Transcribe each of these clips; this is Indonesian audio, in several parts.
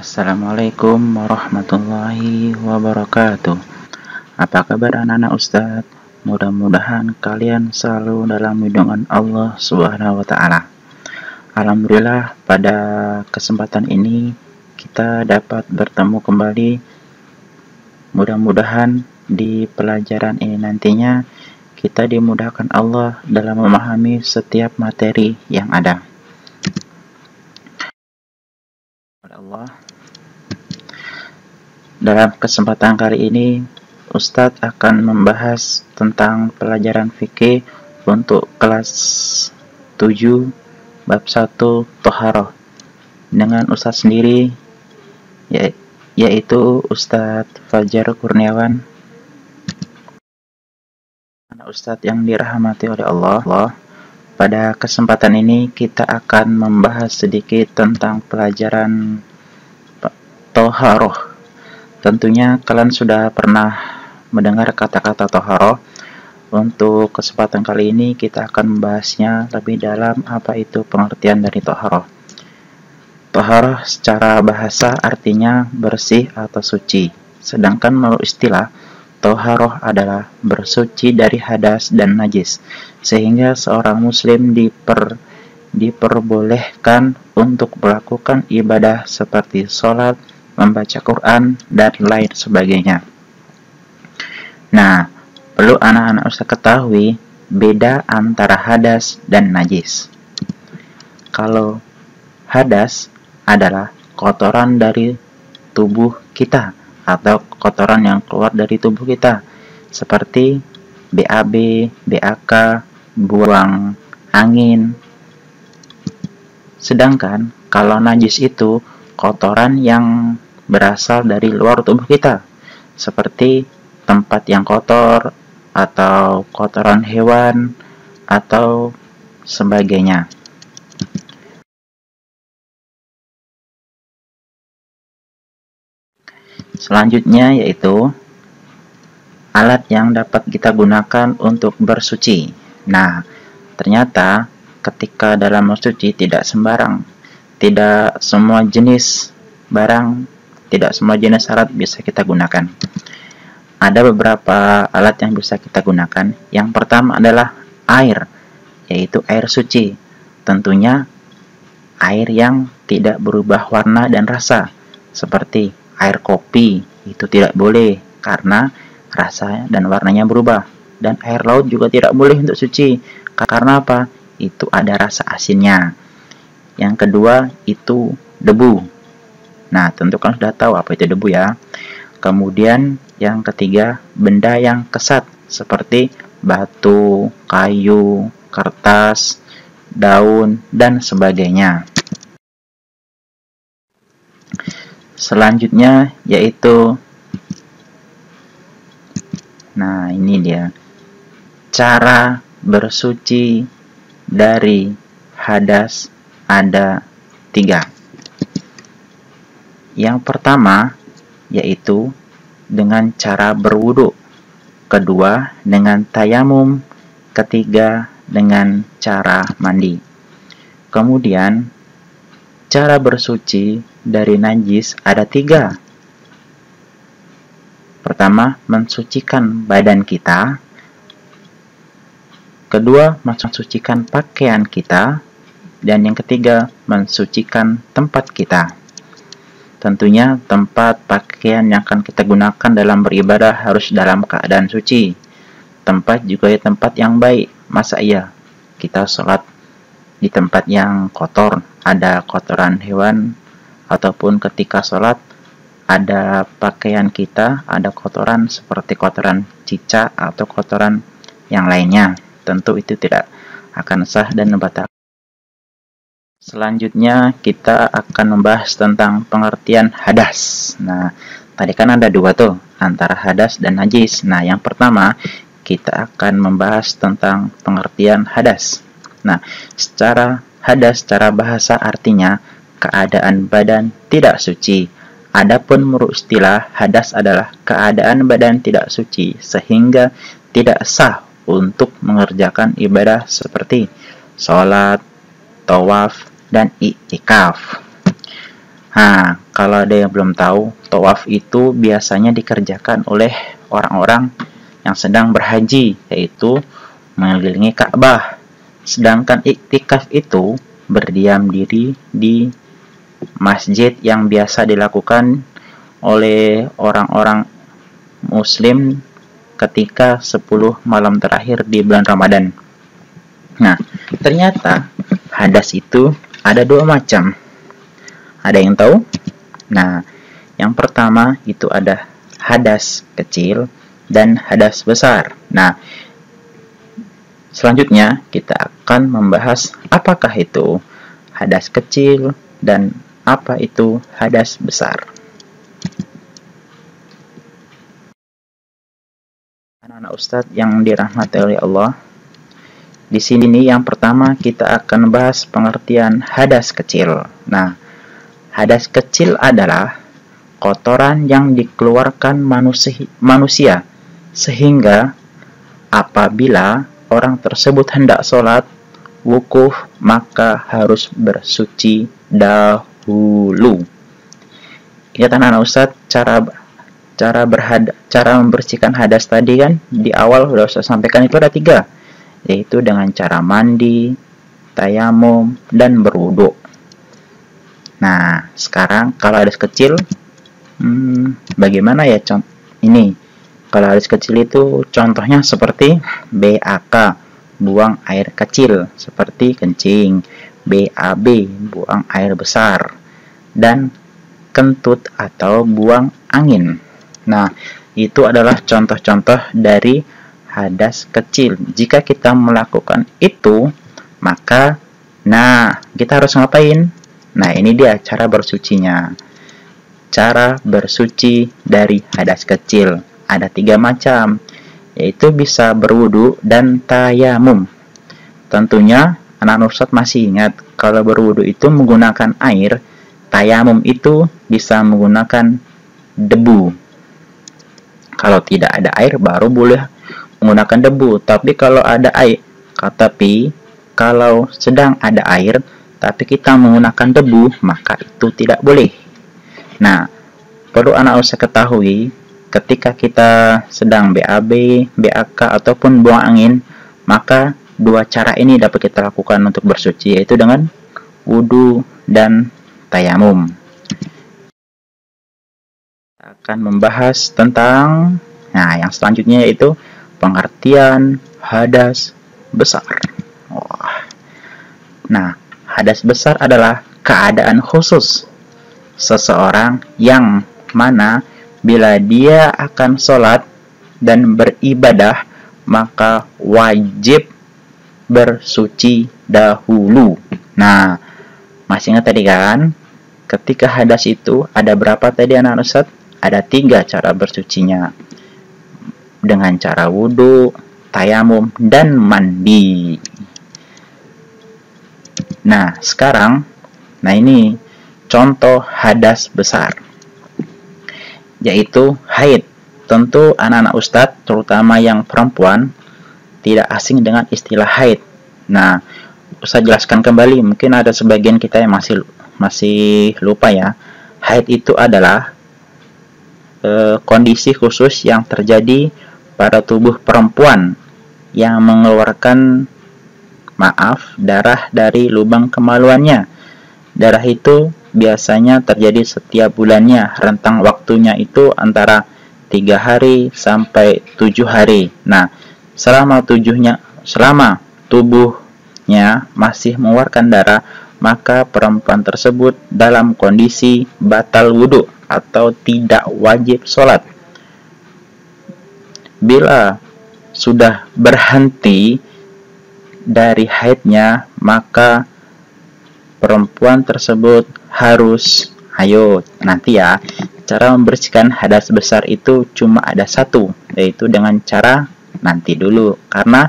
Assalamualaikum warahmatullahi wabarakatuh. Apa kabar anak-anak Ustadz? Mudah-mudahan kalian selalu dalam lindungan Allah Subhanahu wa Ta'ala. Alhamdulillah, pada kesempatan ini kita dapat bertemu kembali. Mudah-mudahan di pelajaran ini nantinya kita dimudahkan Allah dalam memahami setiap materi yang ada. Allah. Dalam kesempatan kali ini Ustadz akan membahas tentang pelajaran fikih untuk kelas 7 bab 1 Thaharah dengan Ustadz sendiri, yaitu Ustadz Fajar Kurniawan. Anak Ustadz yang dirahmati oleh Allah, pada kesempatan ini kita akan membahas sedikit tentang pelajaran Thaharah. Tentunya kalian sudah pernah mendengar kata-kata Thaharah. Untuk kesempatan kali ini kita akan membahasnya lebih dalam, apa itu pengertian dari Thaharah. Thaharah secara bahasa artinya bersih atau suci. Sedangkan menurut istilah, Thaharah adalah bersuci dari hadas dan najis, sehingga seorang muslim diperbolehkan untuk melakukan ibadah seperti sholat, membaca Quran, dan lain sebagainya. Nah, perlu anak-anak Ustaz ketahui beda antara hadas dan najis. Kalau hadas adalah kotoran dari tubuh kita atau kotoran yang keluar dari tubuh kita, seperti BAB, BAK, buang angin. Sedangkan kalau najis itu kotoran yang berasal dari luar tubuh kita, seperti tempat yang kotor atau kotoran hewan atau sebagainya. Selanjutnya yaitu alat yang dapat kita gunakan untuk bersuci. Nah, ternyata ketika dalam bersuci tidak sembarang, tidak semua jenis barang, tidak semua jenis alat bisa kita gunakan. Ada beberapa alat yang bisa kita gunakan. Yang pertama adalah air, yaitu air suci. Tentunya air yang tidak berubah warna dan rasa, seperti air kopi itu tidak boleh karena rasa dan warnanya berubah. Dan air laut juga tidak boleh untuk suci. Karena apa? Itu ada rasa asinnya. Yang kedua itu debu. Nah, tentu kan sudah tahu apa itu debu ya. Kemudian yang ketiga, benda yang kesat seperti batu, kayu, kertas, daun, dan sebagainya. Selanjutnya yaitu, nah ini dia, cara bersuci dari hadas ada 3. Yang pertama yaitu dengan cara berwudu, kedua dengan tayamum, ketiga dengan cara mandi. Kemudian cara bersuci dari najis ada 3. Pertama, mensucikan badan kita. Kedua, mensucikan pakaian kita. Dan yang ketiga, mensucikan tempat kita. Tentunya tempat pakaian yang akan kita gunakan dalam beribadah harus dalam keadaan suci. Tempat juga ya tempat yang baik. Masa iya kita sholat di tempat yang kotor, ada kotoran hewan, ataupun ketika sholat ada pakaian kita, ada kotoran seperti kotoran cicak atau kotoran yang lainnya. Tentu itu tidak akan sah dan membatalkan. Selanjutnya kita akan membahas tentang pengertian hadas. Nah, tadi kan ada 2 tuh, antara hadas dan najis. Nah, yang pertama kita akan membahas tentang pengertian hadas. Nah, secara hadas secara bahasa artinya keadaan badan tidak suci. Adapun menurut istilah, hadas adalah keadaan badan tidak suci sehingga tidak sah untuk mengerjakan ibadah seperti sholat, tawaf, dan i'tikaf. Nah, kalau ada yang belum tahu, tawaf itu biasanya dikerjakan oleh orang-orang yang sedang berhaji, yaitu mengelilingi Ka'bah. Sedangkan iktikaf itu berdiam diri di masjid yang biasa dilakukan oleh orang-orang muslim ketika 10 malam terakhir di bulan Ramadan. Nah, ternyata hadas itu ada 2 macam. Ada yang tahu? Nah, yang pertama itu ada hadas kecil dan hadas besar. Nah, selanjutnya kita akan membahas apakah itu hadas kecil dan apa itu hadas besar. Anak-anak Ustadz yang dirahmati oleh Allah, di sini yang pertama kita akan bahas pengertian hadas kecil. Nah, hadas kecil adalah kotoran yang dikeluarkan manusia sehingga apabila orang tersebut hendak sholat wukuf maka harus bersuci dahulu. Ingat anak-anak Ustadz, cara membersihkan hadas tadi kan di awal sudah saya sampaikan itu ada 3, yaitu dengan cara mandi, tayamum, dan berwudu. Nah, sekarang kalau hadas kecil, bagaimana ya ini? Kalau hadas kecil itu contohnya seperti BAK, buang air kecil, seperti kencing, BAB, buang air besar, dan kentut atau buang angin. Nah, itu adalah contoh-contoh dari hadas kecil. Jika kita melakukan itu, maka kita harus ngapain? Nah, ini dia cara bersucinya. Cara bersuci dari hadas kecil ada 3 macam, yaitu bisa berwudu dan tayamum. Tentunya anak-anak Ustadz masih ingat kalau berwudu itu menggunakan air, tayamum itu bisa menggunakan debu. Kalau tidak ada air baru boleh menggunakan debu. Tapi kalau sedang ada air tapi kita menggunakan debu, maka itu tidak boleh. Nah, perlu anak Ustadz ketahui, ketika kita sedang BAB, BAK ataupun buang angin, maka 2 cara ini dapat kita lakukan untuk bersuci, yaitu dengan wudu dan tayamum. Kita akan membahas tentang yang selanjutnya, yaitu pengertian hadas besar. Nah, hadas besar adalah keadaan khusus seseorang yang mana bila dia akan sholat dan beribadah maka wajib bersuci dahulu. Nah, masih ingat tadi kan? Ketika hadas itu ada berapa tadi anak Ustadz? Ada 3 cara bersucinya. Dengan cara wudu, tayamum, dan mandi. Nah, sekarang, ini contoh hadas besar, yaitu haid. Tentu anak-anak Ustadz, terutama yang perempuan, tidak asing dengan istilah haid. Nah, Ustadz jelaskan kembali, mungkin ada sebagian kita yang masih lupa ya. Haid itu adalah kondisi khusus yang terjadi pada tubuh perempuan yang mengeluarkan darah dari lubang kemaluannya. Darah itu biasanya terjadi setiap bulannya. Rentang waktunya itu antara 3 hari sampai 7 hari. Nah, selama tubuhnya masih mengeluarkan darah, maka perempuan tersebut dalam kondisi batal wudu atau tidak wajib sholat. Bila sudah berhenti dari haidnya, maka perempuan tersebut harus nanti ya, cara membersihkan hadas besar itu cuma ada 1, yaitu dengan cara nanti dulu, karena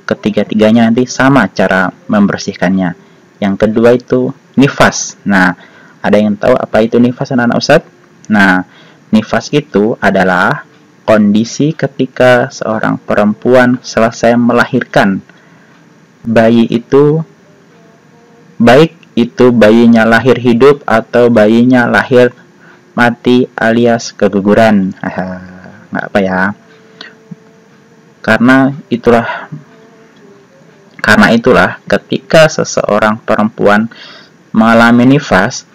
ketiga-tiganya nanti sama cara membersihkannya. Yang kedua itu nifas. Nah, ada yang tahu apa itu nifas anak-anak Ustadz? Nah, nifas itu adalah kondisi ketika seorang perempuan selesai melahirkan. Bayi itu baik itu bayinya lahir hidup atau bayinya lahir mati alias keguguran. Nggak apa ya. Karena itulah ketika seseorang perempuan mengalami nifas,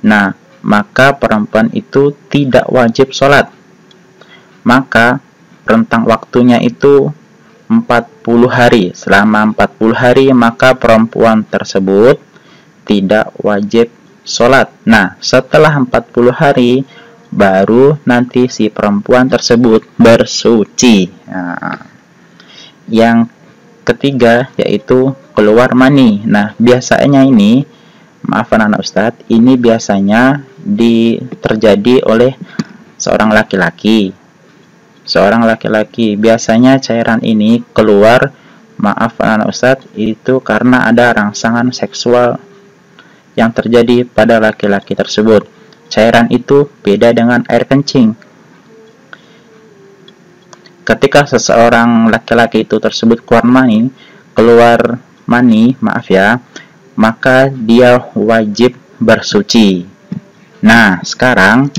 nah maka perempuan itu tidak wajib sholat. Maka rentang waktunya itu 40 hari. Selama 40 hari maka perempuan tersebut tidak wajib sholat. Nah, setelah 40 hari baru nanti si perempuan tersebut bersuci. Nah, yang ketiga yaitu keluar mani. Nah, biasanya ini, maafkan anak Ustadz, ini biasanya terjadi oleh seorang laki-laki. Biasanya cairan ini keluar, maaf anak Ustadz, itu karena ada rangsangan seksual yang terjadi pada laki-laki tersebut. Cairan itu beda dengan air kencing. Ketika seseorang laki-laki itu tersebut keluar mani, maka dia wajib bersuci. Nah, sekarang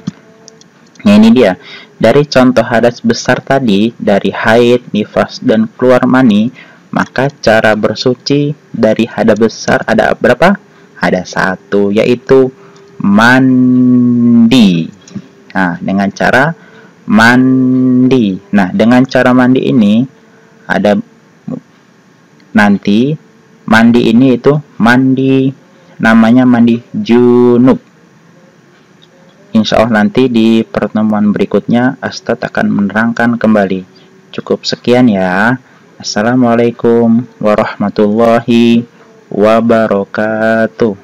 ini dia. Dari contoh hadas besar tadi, dari haid, nifas, dan keluar mani, maka cara bersuci dari hadas besar ada berapa? Ada satu, yaitu mandi. Nah, dengan cara mandi. Nah, dengan cara mandi ini ada nanti mandi ini itu namanya mandi junub. Insya Allah nanti di pertemuan berikutnya Ustadz akan menerangkan kembali. Cukup sekian ya. Assalamualaikum warahmatullahi wabarakatuh.